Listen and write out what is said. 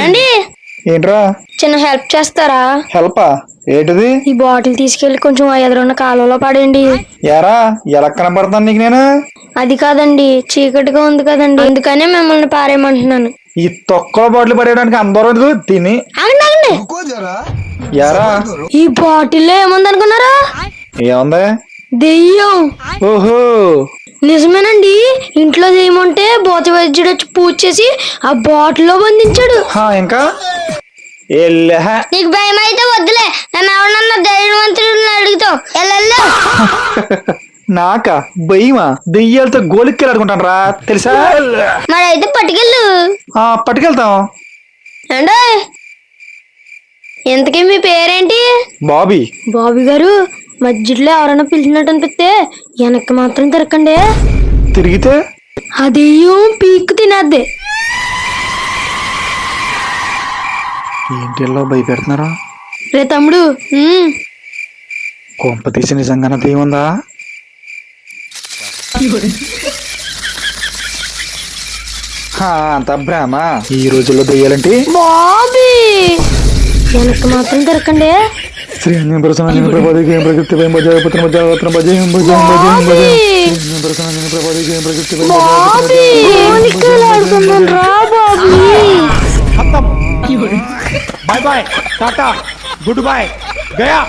అండి ఏంట్రా? చిన్న హెల్ప్ చేస్తారా? హెల్పా? ఏంటిది? ఈ బాటిల్ తీసుకెళ్లి కొంచెం ఎదురున్న కాలువలో పడేయండి. యారా ఎలా కనపడతాను నీకు నేను? అది కాదండి, చీకటిగా ఉంది కదండి, అందుకనే మిమ్మల్ని పారేయమంటున్నాను. ఈ తొక్కలో బాటిల్ పడేయడానికి అందరూ తిని ఆగండి ఆగండి, యారా ఈ బాటిల్లో ఏముందనుకున్నారా? ఏముంది? దెయ్యం. ఓహో, నిజమేనండి, ఇంట్లో దెయ్యమంటే భూత వైద్యుడు వచ్చి పూజ చేసి ఆ బాటిల్లో బంధించాడు. ఇంకా నీకు భయం అయితే వద్దులే, నన్ను ఎవరన్నా ధైర్యవంతుడిని అడుగుతావు. నాకా భయమా? దెయ్యాలతో గోలిక్కెళ్ళి ఆడుకుంటాను రా, తెలుసా? మరి అయితే పట్టుకెళ్ళు. పట్టుకెళ్తాం. అంటే ఇంతకీ మీ పేరేంటి? బాబీ. బాబీ గారు, మధ్యలో ఎవరైనా పిలిచినట్టు అనిపిస్తే వెనక్కి మాత్రం తిరగండి. తిరిగితే ఆ దెయ్యం పీక్కు తినేద్ది. ఏంటి ఇలా భయపెడుతున్నారా? రే తమ్ముడు, కొంప తీసి నిజంగానే దెయ్యం ఉందా? అంత భ్రమ. ఈ రోజుల్లో దెయ్యాలంటే బాబీ వెనక్కి మాత్రం తిరగండి. శ్రీ అన్యం ప్రసన్న ప్రభాదికి ఏం ప్రకృతి భయం భజ పుత్ర భజ పుత్ర భజ భజ భజ భజ ప్రసన్న ప్రభాదికి ఏం ప్రకృతి భయం బాయ్ బాయ్ టాటా గుడ్ బాయ్ గయా.